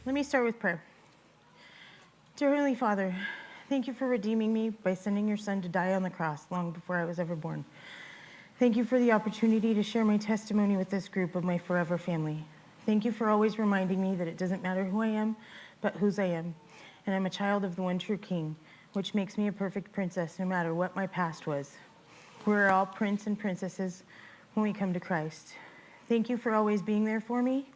Let me start with prayer. Dear Heavenly Father, thank you for redeeming me by sending your Son to die on the cross long before I was ever born. Thank you for the opportunity to share my testimony with this group of my forever family. Thank you for always reminding me that it doesn't matter who I am, but whose I am. And I'm a child of the one true King, which makes me a perfect princess no matter what my past was. We're all prince and princesses when we come to Christ. Thank you for always being there for me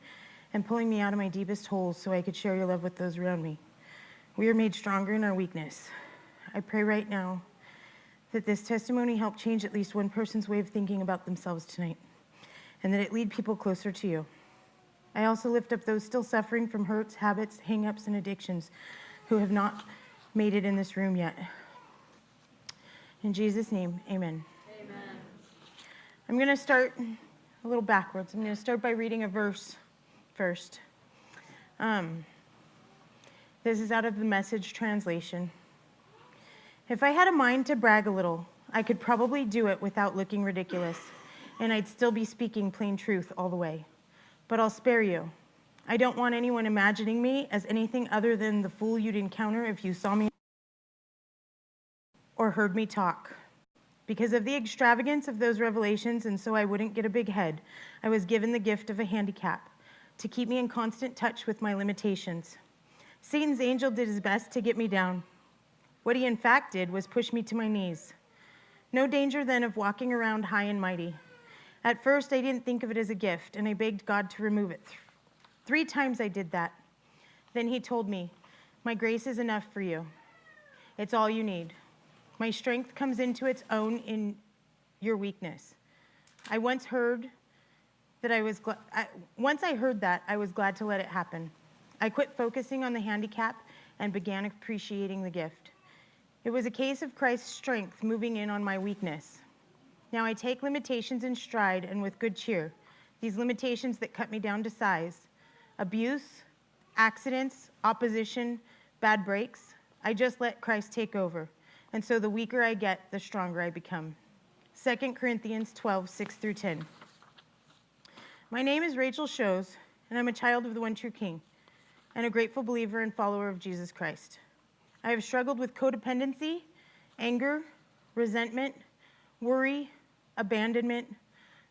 and pulling me out of my deepest holes so I could share your love with those around me. We are made stronger in our weakness. I pray right now that this testimony help change at least one person's way of thinking about themselves tonight, and that it lead people closer to you. I also lift up those still suffering from hurts, habits, hang-ups, and addictions who have not made it in this room yet. In Jesus' name, amen. Amen. I'm going to start a little backwards. I'm going to start by reading a verse first. This is out of the Message translation. If I had a mind to brag a little, I could probably do it without looking ridiculous, and I'd still be speaking plain truth all the way. But I'll spare you. I don't want anyone imagining me as anything other than the fool you'd encounter if you saw me or heard me talk. Because of the extravagance of those revelations, and so I wouldn't get a big head, I was given the gift of a handicap to keep me in constant touch with my limitations. Satan's angel did his best to get me down. What he in fact did was push me to my knees. No danger then of walking around high and mighty. At first, I didn't think of it as a gift, and I begged God to remove it. 3 times I did that. Then he told me, my grace is enough for you. It's all you need. My strength comes into its own in your weakness. Once I heard that, I was glad to let it happen. I quit focusing on the handicap and began appreciating the gift. It was a case of Christ's strength moving in on my weakness. Now I take limitations in stride and with good cheer, these limitations that cut me down to size. Abuse, accidents, opposition, bad breaks, I just let Christ take over. And so the weaker I get, the stronger I become. 2 Corinthians 12, 6 through 10. My name is Rachel Shows, and I'm a child of the one true King, and a grateful believer and follower of Jesus Christ. I have struggled with codependency, anger, resentment, worry, abandonment,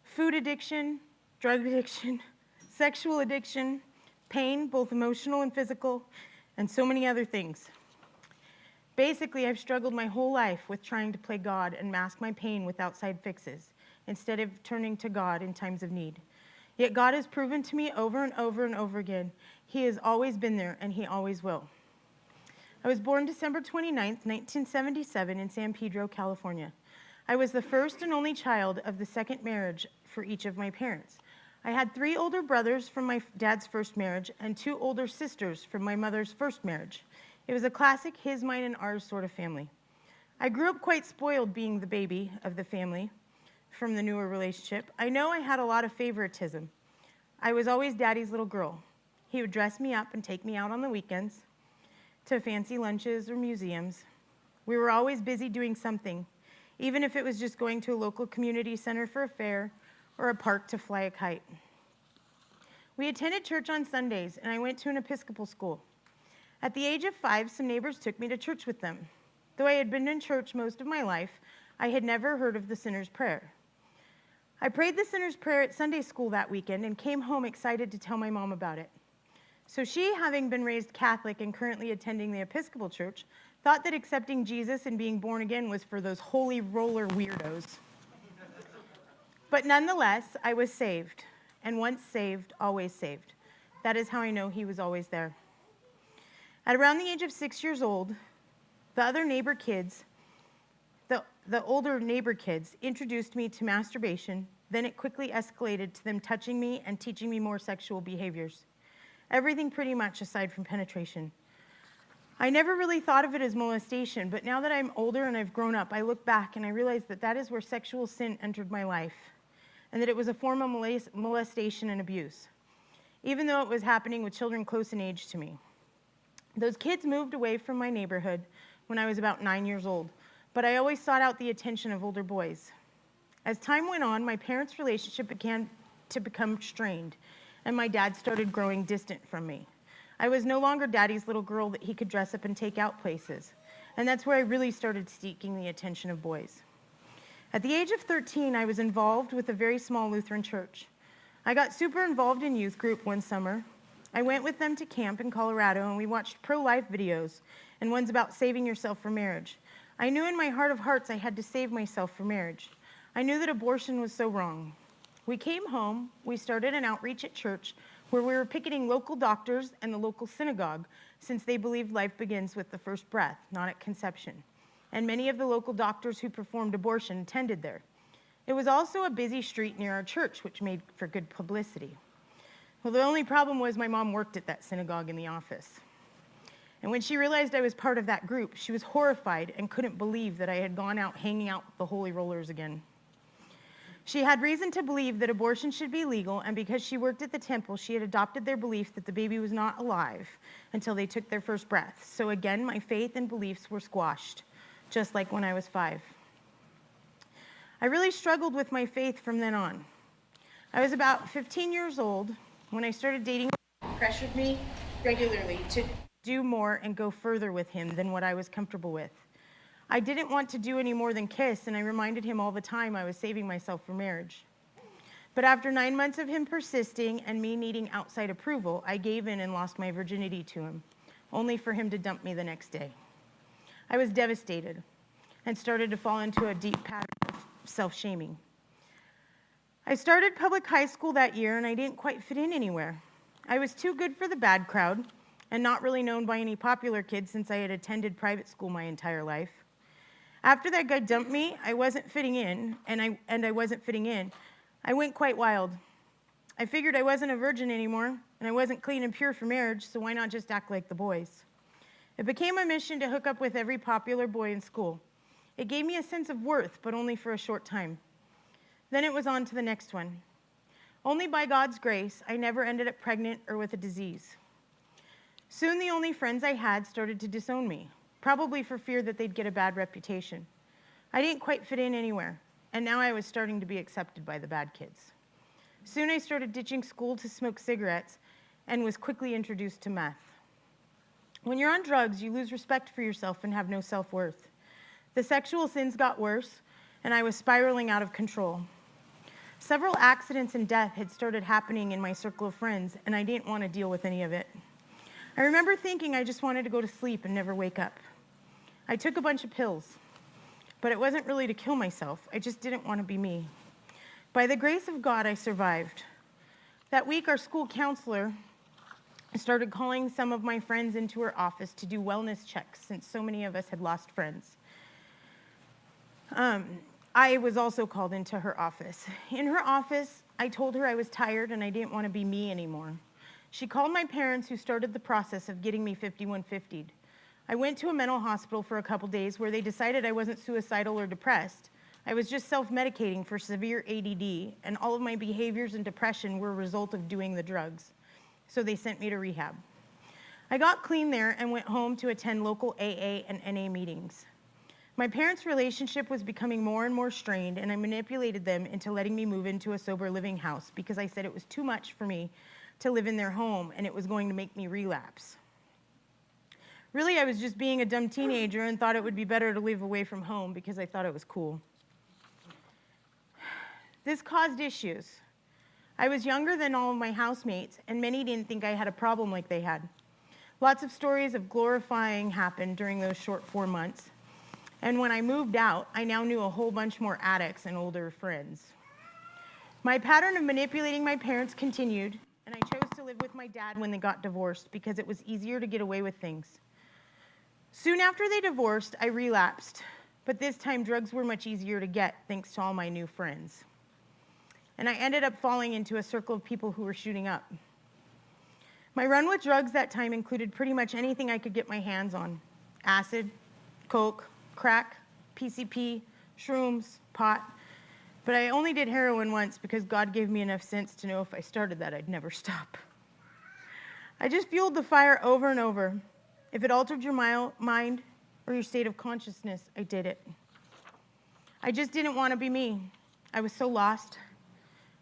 food addiction, drug addiction, sexual addiction, pain, both emotional and physical, and so many other things. Basically, I've struggled my whole life with trying to play God and mask my pain with outside fixes, instead of turning to God in times of need. Yet God has proven to me over and over and over again, He has always been there and He always will. I was born December 29th, 1977 in San Pedro, California. I was the first and only child of the second marriage for each of my parents. I had 3 older brothers from my dad's first marriage and 2 older sisters from my mother's first marriage. It was a classic his, mine, and ours sort of family. I grew up quite spoiled being the baby of the family from the newer relationship. I know I had a lot of favoritism. I was always Daddy's little girl. He would dress me up and take me out on the weekends to fancy lunches or museums. We were always busy doing something, even if it was just going to a local community center for a fair or a park to fly a kite. We attended church on Sundays, and I went to an Episcopal school. At the age of 5, some neighbors took me to church with them. Though I had been in church most of my life, I had never heard of the sinner's prayer. I prayed the sinner's prayer at Sunday school that weekend and came home excited to tell my mom about it. So she, having been raised Catholic and currently attending the Episcopal Church, thought that accepting Jesus and being born again was for those holy roller weirdos. But nonetheless, I was saved, and once saved, always saved. That is how I know He was always there. At around the age of 6 years old, the older neighbor kids introduced me to masturbation. Then it quickly escalated to them touching me and teaching me more sexual behaviors. Everything pretty much aside from penetration. I never really thought of it as molestation, but now that I'm older and I've grown up, I look back and I realize that that is where sexual sin entered my life, and that it was a form of molestation and abuse, even though it was happening with children close in age to me. Those kids moved away from my neighborhood when I was about 9 years old, but I always sought out the attention of older boys. As time went on, my parents' relationship began to become strained, and my dad started growing distant from me. I was no longer daddy's little girl that he could dress up and take out places. And that's where I really started seeking the attention of boys. At the age of 13, I was involved with a very small Lutheran church. I got super involved in youth group one summer. I went with them to camp in Colorado, and we watched pro-life videos and ones about saving yourself for marriage. I knew in my heart of hearts I had to save myself for marriage. I knew that abortion was so wrong. We came home, we started an outreach at church where we were picketing local doctors and the local synagogue, since they believed life begins with the first breath, not at conception. And many of the local doctors who performed abortion attended there. It was also a busy street near our church, which made for good publicity. Well, the only problem was my mom worked at that synagogue in the office. And when she realized I was part of that group, she was horrified and couldn't believe that I had gone out hanging out with the holy rollers again. She had reason to believe that abortion should be legal, and because she worked at the temple, she had adopted their belief that the baby was not alive until they took their first breath. So again, my faith and beliefs were squashed, just like when I was 5. I really struggled with my faith from then on. I was about 15 years old when I started dating. Pressured me regularly to do more and go further with him than what I was comfortable with. I didn't want to do any more than kiss, and I reminded him all the time I was saving myself for marriage. But after 9 months of him persisting and me needing outside approval, I gave in and lost my virginity to him, only for him to dump me the next day. I was devastated and started to fall into a deep pattern of self-shaming. I started public high school that year, and I didn't quite fit in anywhere. I was too good for the bad crowd and not really known by any popular kids since I had attended private school my entire life. After that guy dumped me, I wasn't fitting in, and I wasn't fitting in. I went quite wild. I figured I wasn't a virgin anymore, and I wasn't clean and pure for marriage, so why not just act like the boys? It became a mission to hook up with every popular boy in school. It gave me a sense of worth, but only for a short time. Then it was on to the next one. Only by God's grace, I never ended up pregnant or with a disease. Soon the only friends I had started to disown me, probably for fear that they'd get a bad reputation. I didn't quite fit in anywhere, and now I was starting to be accepted by the bad kids. Soon I started ditching school to smoke cigarettes and was quickly introduced to meth. When you're on drugs, you lose respect for yourself and have no self-worth. The sexual sins got worse, and I was spiraling out of control. Several accidents and death had started happening in my circle of friends, and I didn't want to deal with any of it. I remember thinking I just wanted to go to sleep and never wake up. I took a bunch of pills, but it wasn't really to kill myself. I just didn't want to be me. By the grace of God, I survived. That week, our school counselor started calling some of my friends into her office to do wellness checks since so many of us had lost friends. I was also called into her office. In her office, I told her I was tired and I didn't want to be me anymore. She called my parents, who started the process of getting me 5150'd. I went to a mental hospital for a couple days where they decided I wasn't suicidal or depressed. I was just self-medicating for severe ADD, and all of my behaviors and depression were a result of doing the drugs. So they sent me to rehab. I got clean there and went home to attend local AA and NA meetings. My parents' relationship was becoming more and more strained, and I manipulated them into letting me move into a sober living house because I said it was too much for me to live in their home and it was going to make me relapse. Really, I was just being a dumb teenager and thought it would be better to live away from home because I thought it was cool. This caused issues. I was younger than all of my housemates, and many didn't think I had a problem like they had. Lots of stories of glorifying happened during those short 4 months. And when I moved out, I now knew a whole bunch more addicts and older friends. My pattern of manipulating my parents continued, and I chose to live with my dad when they got divorced because it was easier to get away with things. Soon after they divorced, I relapsed, but this time drugs were much easier to get thanks to all my new friends. And I ended up falling into a circle of people who were shooting up. My run with drugs that time included pretty much anything I could get my hands on: acid, coke, crack, PCP, shrooms, pot. But I only did heroin once because God gave me enough sense to know if I started that, I'd never stop. I just fueled the fire over and over. If it altered your mind or your state of consciousness, I did it. I just didn't want to be me. I was so lost.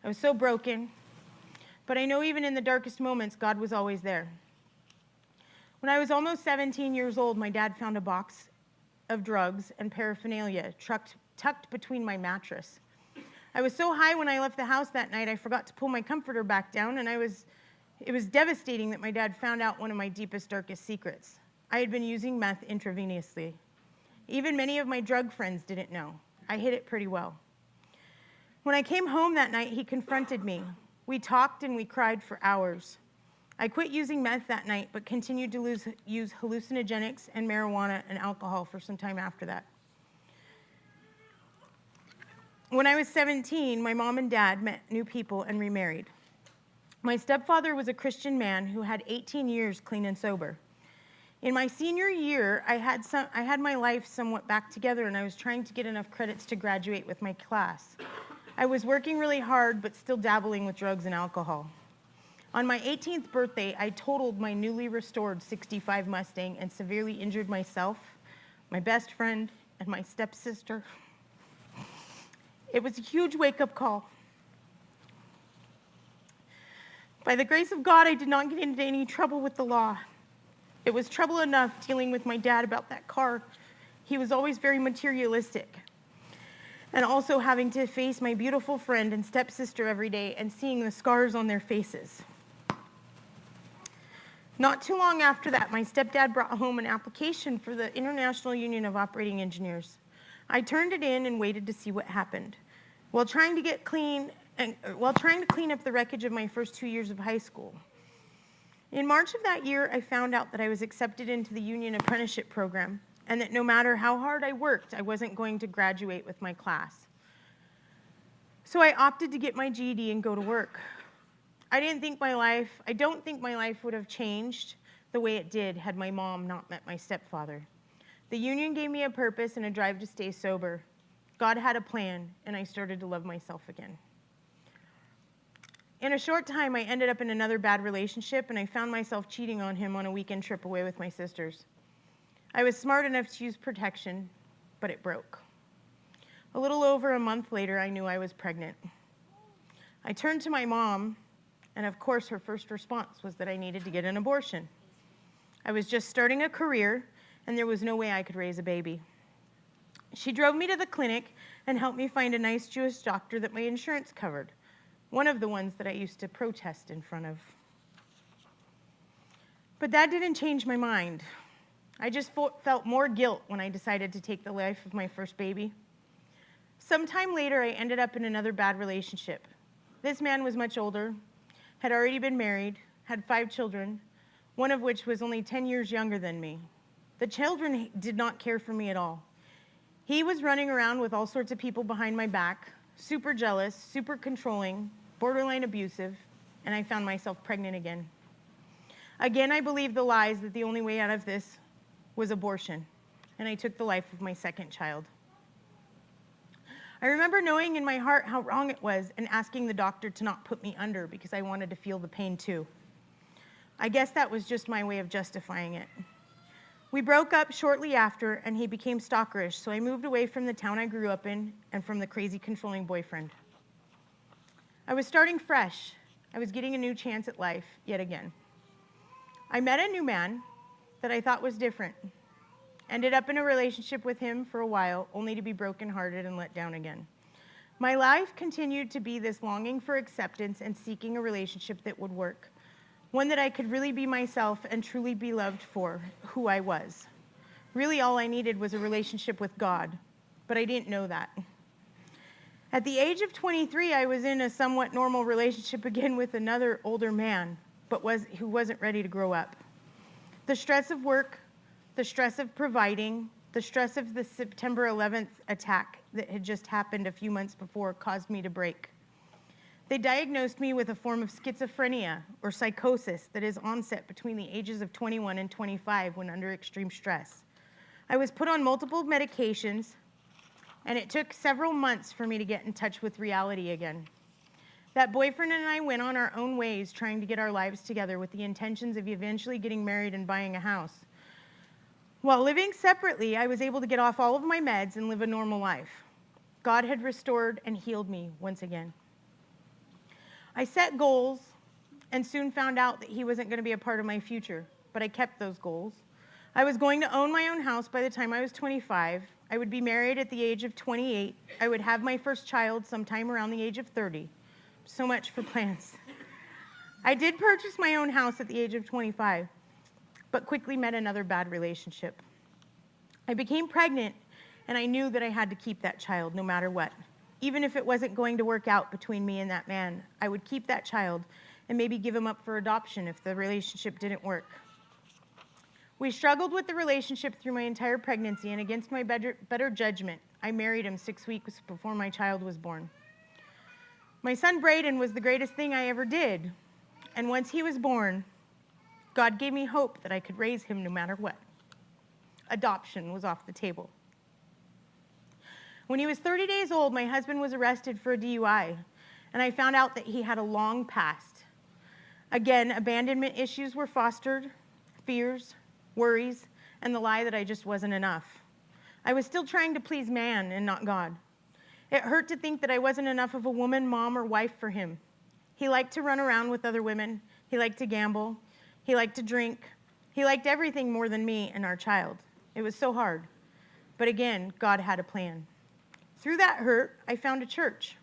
I was so broken. But I know even in the darkest moments, God was always there. When I was almost 17 years old, my dad found a box of drugs and paraphernalia tucked between my mattress. I was so high when I left the house that night, I forgot to pull my comforter back down, and it was devastating that my dad found out one of my deepest, darkest secrets. I had been using meth intravenously. Even many of my drug friends didn't know. I hid it pretty well. When I came home that night, he confronted me. We talked and we cried for hours. I quit using meth that night, but continued to use hallucinogenics and marijuana and alcohol for some time after that. When I was 17, my mom and dad met new people and remarried. My stepfather was a Christian man who had 18 years clean and sober. In my senior year, I had my life somewhat back together, and I was trying to get enough credits to graduate with my class. I was working really hard, but still dabbling with drugs and alcohol. On my 18th birthday, I totaled my newly restored 65 Mustang and severely injured myself, my best friend, and my stepsister. It was a huge wake-up call. By the grace of God, I did not get into any trouble with the law. It was trouble enough dealing with my dad about that car. He was always very materialistic. And also having to face my beautiful friend and stepsister every day and seeing the scars on their faces. Not too long after that, my stepdad brought home an application for the International Union of Operating Engineers. I turned it in and waited to see what happened. While trying to clean up the wreckage of my first 2 years of high school. In March of that year, I found out that I was accepted into the union apprenticeship program, and that no matter how hard I worked, I wasn't going to graduate with my class. So I opted to get my GED and go to work. I don't think my life would have changed the way it did had my mom not met my stepfather. The union gave me a purpose and a drive to stay sober. God had a plan, and I started to love myself again. In a short time, I ended up in another bad relationship, and I found myself cheating on him on a weekend trip away with my sisters. I was smart enough to use protection, but it broke. A little over a month later, I knew I was pregnant. I turned to my mom, and of course, her first response was that I needed to get an abortion. I was just starting a career, and there was no way I could raise a baby. She drove me to the clinic and helped me find a nice Jewish doctor that my insurance covered, one of the ones that I used to protest in front of. But that didn't change my mind. I just felt more guilt when I decided to take the life of my first baby. Sometime later, I ended up in another bad relationship. This man was much older, had already been married, had 5 children, one of which was only 10 years younger than me. The children did not care for me at all. He was running around with all sorts of people behind my back, super jealous, super controlling, borderline abusive, and I found myself pregnant again. Again, I believed the lies that the only way out of this was abortion, and I took the life of my second child. I remember knowing in my heart how wrong it was and asking the doctor to not put me under because I wanted to feel the pain too. I guess that was just my way of justifying it. We broke up shortly after, and he became stalkerish, so I moved away from the town I grew up in and from the crazy, controlling boyfriend. I was starting fresh. I was getting a new chance at life, yet again. I met a new man that I thought was different. Ended up in a relationship with him for a while, only to be brokenhearted and let down again. My life continued to be this longing for acceptance and seeking a relationship that would work. One that I could really be myself and truly be loved for who I was. Really, all I needed was a relationship with God, but I didn't know that. At the age of 23, I was in a somewhat normal relationship again with another older man, but who wasn't ready to grow up. The stress of work, the stress of providing, the stress of the September 11th attack that had just happened a few months before caused me to break. They diagnosed me with a form of schizophrenia or psychosis that is onset between the ages of 21 and 25 when under extreme stress. I was put on multiple medications, and it took several months for me to get in touch with reality again. That boyfriend and I went on our own ways trying to get our lives together with the intentions of eventually getting married and buying a house. While living separately, I was able to get off all of my meds and live a normal life. God had restored and healed me once again. I set goals and soon found out that he wasn't going to be a part of my future. but I kept those goals. I was going to own my own house by the time I was 25. I would be married at the age of 28. I would have my first child sometime around the age of 30. So much for plans. I did purchase my own house at the age of 25, but quickly met another bad relationship. I became pregnant, and I knew that I had to keep that child no matter what. Even if it wasn't going to work out between me and that man, I would keep that child and maybe give him up for adoption if the relationship didn't work. We struggled with the relationship through my entire pregnancy, and against my better judgment, I married him 6 weeks before my child was born. My son Braden was the greatest thing I ever did, and once he was born, God gave me hope that I could raise him no matter what. Adoption was off the table. When he was 30 days old, my husband was arrested for a DUI, and I found out that he had a long past. Again, abandonment issues were fostered, fears, worries, and the lie that I just wasn't enough. I was still trying to please man and not God. It hurt to think that I wasn't enough of a woman, mom, or wife for him. He liked to run around with other women. He liked to gamble. He liked to drink. He liked everything more than me and our child. It was so hard. But again, God had a plan. Through that hurt, I found a church.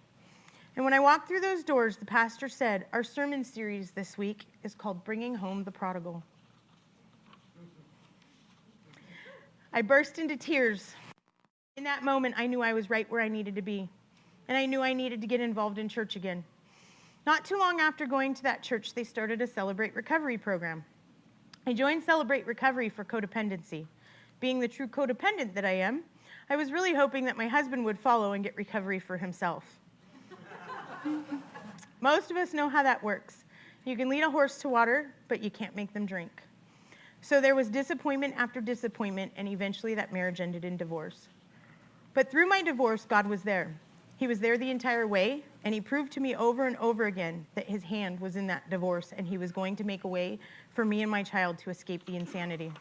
And when I walked through those doors, the pastor said, "Our sermon series this week is called Bringing Home the Prodigal." I burst into tears. In that moment, I knew I was right where I needed to be, and I knew I needed to get involved in church again. Not too long after going to that church, they started a Celebrate Recovery program. I joined Celebrate Recovery for codependency. Being the true codependent that I am, I was really hoping that my husband would follow and get recovery for himself. Most of us know how that works. You can lead a horse to water, but you can't make them drink. So there was disappointment after disappointment, and eventually that marriage ended in divorce. But through my divorce, God was there. He was there the entire way, and he proved to me over and over again that his hand was in that divorce, and he was going to make a way for me and my child to escape the insanity.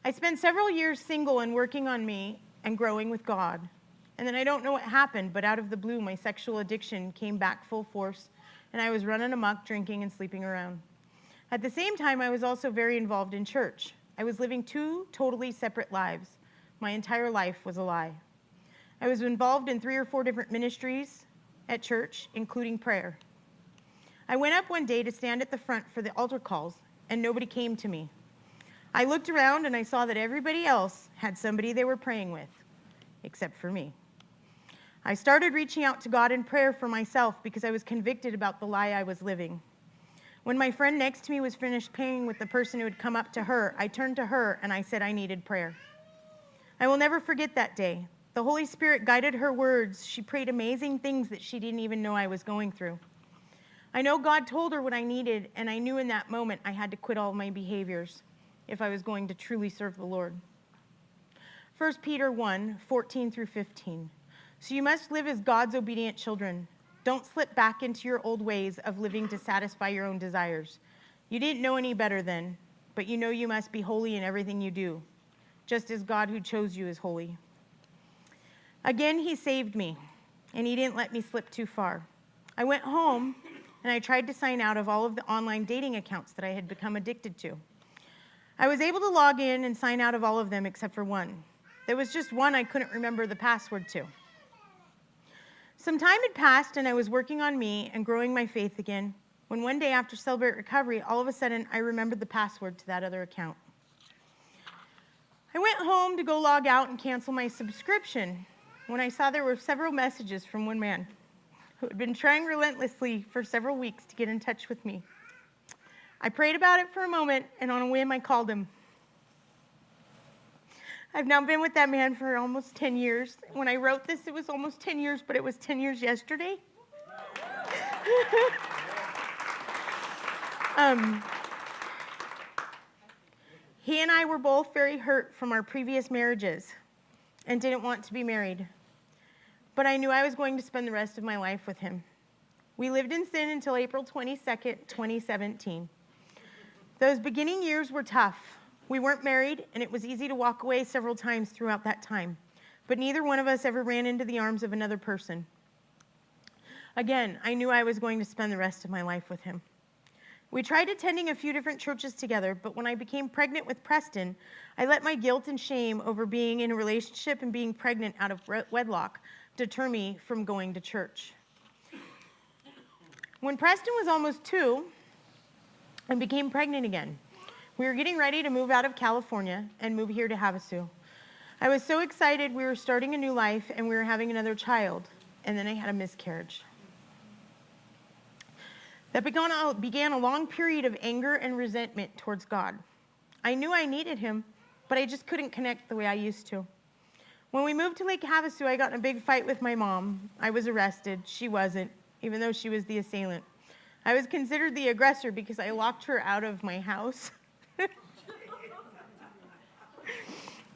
I spent several years single and working on me and growing with God. And then I don't know what happened, but out of the blue, my sexual addiction came back full force, and I was running amok, drinking and sleeping around. At the same time, I was also very involved in church. I was living 2 totally separate lives. My entire life was a lie. I was involved in 3 or 4 different ministries at church, including prayer. I went up one day to stand at the front for the altar calls, and nobody came to me. I looked around and I saw that everybody else had somebody they were praying with, except for me. I started reaching out to God in prayer for myself because I was convicted about the lie I was living. When my friend next to me was finished praying with the person who had come up to her, I turned to her and I said I needed prayer. I will never forget that day. The Holy Spirit guided her words. She prayed amazing things that she didn't even know I was going through. I know God told her what I needed, and I knew in that moment I had to quit all my behaviors if I was going to truly serve the Lord. 1 Peter 1:14 through 15. So you must live as God's obedient children. Don't slip back into your old ways of living to satisfy your own desires. You didn't know any better then, but you know you must be holy in everything you do, just as God who chose you is holy. Again, he saved me, and he didn't let me slip too far. I went home, and I tried to sign out of all of the online dating accounts that I had become addicted to. I was able to log in and sign out of all of them except for one. There was just one I couldn't remember the password to. Some time had passed, and I was working on me and growing my faith again, when one day after Celebrate Recovery, all of a sudden, I remembered the password to that other account. I went home to go log out and cancel my subscription when I saw there were several messages from one man who had been trying relentlessly for several weeks to get in touch with me. I prayed about it for a moment, and on a whim, I called him. I've now been with that man for almost 10 years. When I wrote this, it was almost 10 years, but it was 10 years yesterday. He and I were both very hurt from our previous marriages and didn't want to be married. But I knew I was going to spend the rest of my life with him. We lived in sin until April 22nd, 2017. Those beginning years were tough. We weren't married, and it was easy to walk away several times throughout that time. But neither one of us ever ran into the arms of another person. Again, I knew I was going to spend the rest of my life with him. We tried attending a few different churches together, but when I became pregnant with Preston, I let my guilt and shame over being in a relationship and being pregnant out of wedlock deter me from going to church. When Preston was almost 2, I became pregnant again. We were getting ready to move out of California and move here to Havasu. I was so excited. We were starting a new life and we were having another child, and then I had a miscarriage. That began a long period of anger and resentment towards God. I knew I needed him, but I just couldn't connect the way I used to. When we moved to Lake Havasu, I got in a big fight with my mom. I was arrested. She wasn't, even though she was the assailant. I was considered the aggressor because I locked her out of my house.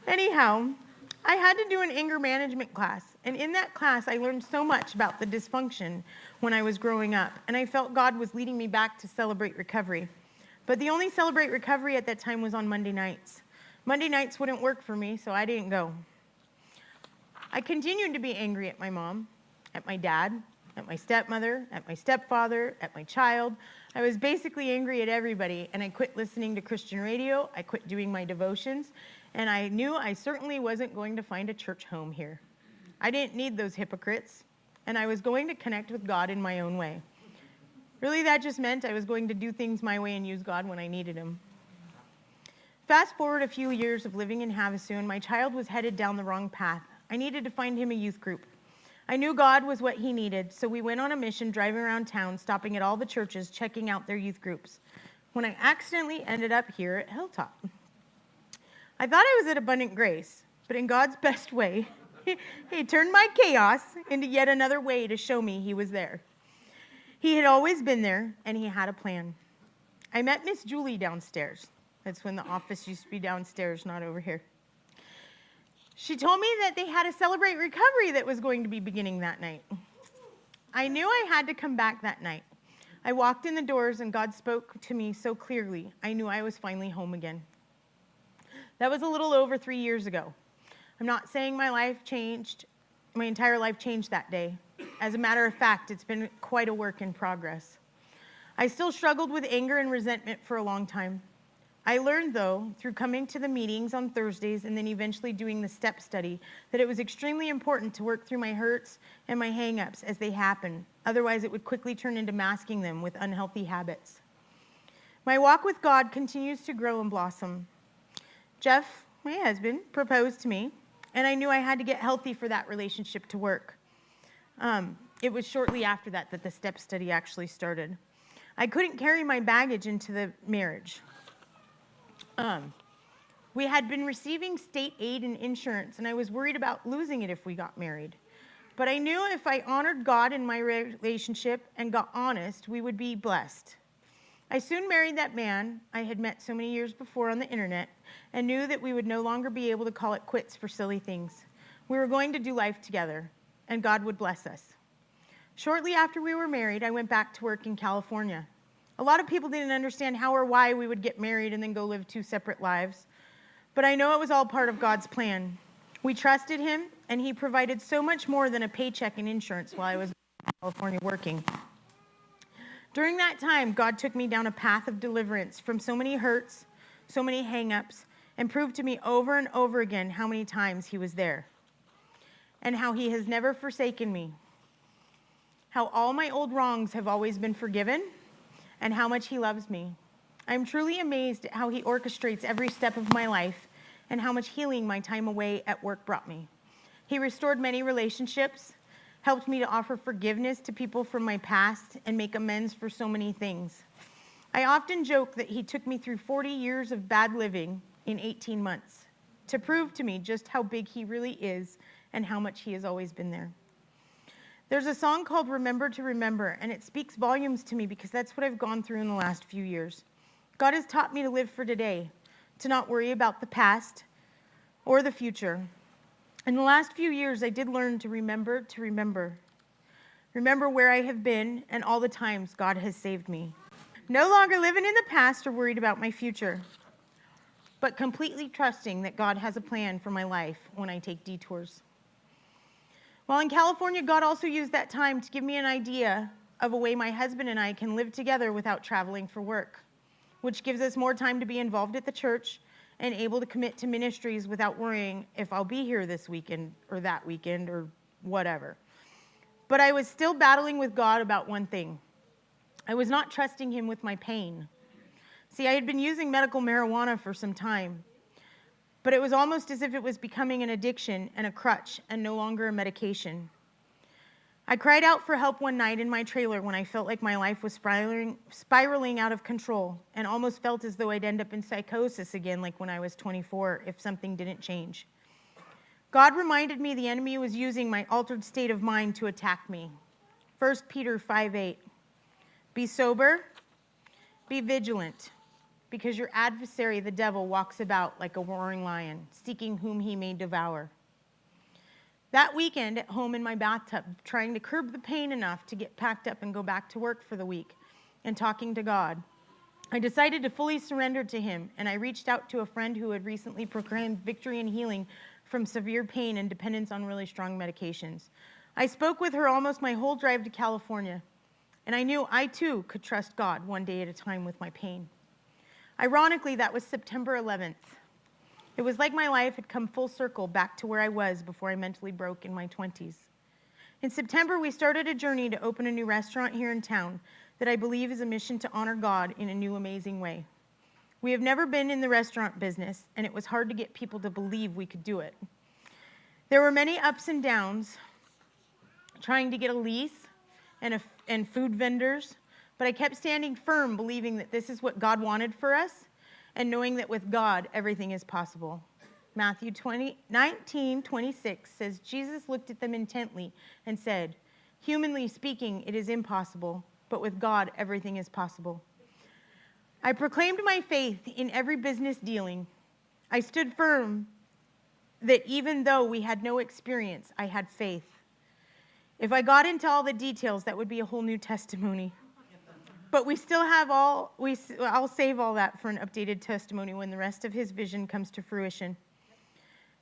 Anyhow, I had to do an anger management class, and in that class, I learned so much about the dysfunction when I was growing up, and I felt God was leading me back to Celebrate Recovery. But the only Celebrate Recovery at that time was on Monday nights. Monday nights wouldn't work for me, so I didn't go. I continued to be angry at my mom, at my dad, at my stepmother, at my stepfather, at my child. I was basically angry at everybody, and I quit listening to Christian radio, I quit doing my devotions, and I knew I certainly wasn't going to find a church home here. I didn't need those hypocrites, and I was going to connect with God in my own way. Really, that just meant I was going to do things my way and use God when I needed him. Fast forward a few years of living in Havasu, and my child was headed down the wrong path. I needed to find him a youth group. I knew God was what he needed, so we went on a mission driving around town, stopping at all the churches, checking out their youth groups, when I accidentally ended up here at Hilltop. I thought I was at Abundant Grace, but in God's best way, he turned my chaos into yet another way to show me he was there. He had always been there, and he had a plan. I met Miss Julie downstairs. That's when the office used to be downstairs, not over here. She told me that they had a Celebrate Recovery that was going to be beginning that night. I knew I had to come back that night. I walked in the doors, and God spoke to me so clearly, I knew I was finally home again. That was a little over 3 years ago. I'm not saying my entire life changed that day. As a matter of fact, it's been quite a work in progress. I still struggled with anger and resentment for a long time. I learned, though, through coming to the meetings on Thursdays and then eventually doing the step study, that it was extremely important to work through my hurts and my hang-ups as they happen. Otherwise, it would quickly turn into masking them with unhealthy habits. My walk with God continues to grow and blossom. Jeff, my husband, proposed to me, and I knew I had to get healthy for that relationship to work. It was shortly after that the step study actually started. I couldn't carry my baggage into the marriage. We had been receiving state aid and insurance, and I was worried about losing it if we got married. But I knew if I honored God in my relationship and got honest, we would be blessed. I soon married that man I had met so many years before on the internet and knew that we would no longer be able to call it quits for silly things. We were going to do life together, and God would bless us. Shortly after we were married, I went back to work in California. A lot of people didn't understand how or why we would get married and then go live 2 separate lives. But I know it was all part of God's plan. We trusted him, and he provided so much more than a paycheck and insurance while I was in California working. During that time, God took me down a path of deliverance from so many hurts, so many hang-ups, and proved to me over and over again how many times he was there, and how he has never forsaken me, how all my old wrongs have always been forgiven, and how much he loves me. I'm truly amazed at how he orchestrates every step of my life and how much healing my time away at work brought me. He restored many relationships, helped me to offer forgiveness to people from my past and make amends for so many things. I often joke that he took me through 40 years of bad living in 18 months to prove to me just how big he really is and how much he has always been there. There's a song called Remember to Remember, and it speaks volumes to me because that's what I've gone through in the last few years. God has taught me to live for today, to not worry about the past or the future. In the last few years, I did learn to remember. Remember where I have been and all the times God has saved me. No longer living in the past or worried about my future, but completely trusting that God has a plan for my life when I take detours. While in California, God also used that time to give me an idea of a way my husband and I can live together without traveling for work, which gives us more time to be involved at the church and able to commit to ministries without worrying if I'll be here this weekend or that weekend or whatever. But I was still battling with God about one thing. I was not trusting him with my pain. See, I had been using medical marijuana for some time, but it was almost as if it was becoming an addiction and a crutch and no longer a medication. I cried out for help one night in my trailer when I felt like my life was spiraling out of control and almost felt as though I'd end up in psychosis again like when I was 24 if something didn't change. God reminded me the enemy was using my altered state of mind to attack me. 1 Peter 5:8. Be sober, be vigilant, because your adversary, the devil, walks about like a roaring lion, seeking whom he may devour. That weekend at home in my bathtub, trying to curb the pain enough to get packed up and go back to work for the week and talking to God, I decided to fully surrender to him, and I reached out to a friend who had recently proclaimed victory and healing from severe pain and dependence on really strong medications. I spoke with her almost my whole drive to California, and I knew I too could trust God one day at a time with my pain. Ironically, that was September 11th. It was like my life had come full circle back to where I was before I mentally broke in my 20s. In September, we started a journey to open a new restaurant here in town that I believe is a mission to honor God in a new, amazing way. We have never been in the restaurant business, and it was hard to get people to believe we could do it. There were many ups and downs, trying to get a lease and food vendors, but I kept standing firm, believing that this is what God wanted for us, and knowing that with God, everything is possible. Matthew 19:26 says, Jesus looked at them intently and said, humanly speaking, it is impossible, but with God, everything is possible. I proclaimed my faith in every business dealing. I stood firm that even though we had no experience, I had faith. If I got into all the details, that would be a whole new testimony. But we still have I'll save all that for an updated testimony when the rest of his vision comes to fruition.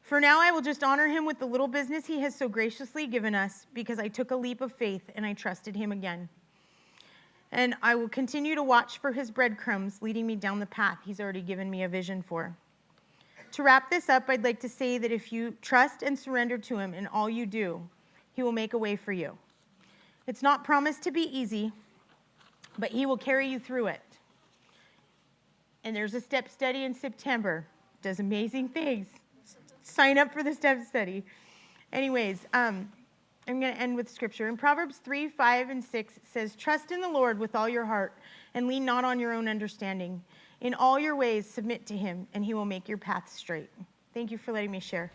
For now, I will just honor him with the little business he has so graciously given us because I took a leap of faith and I trusted him again. And I will continue to watch for his breadcrumbs leading me down the path he's already given me a vision for. To wrap this up, I'd like to say that if you trust and surrender to him in all you do, he will make a way for you. It's not promised to be easy, but he will carry you through it. And there's a step study in September. Does amazing things. Sign up for the step study. Anyways, I'm going to end with scripture. In Proverbs 3:5-6, it says, trust in the Lord with all your heart and lean not on your own understanding. In all your ways, submit to him, and he will make your path straight. Thank you for letting me share.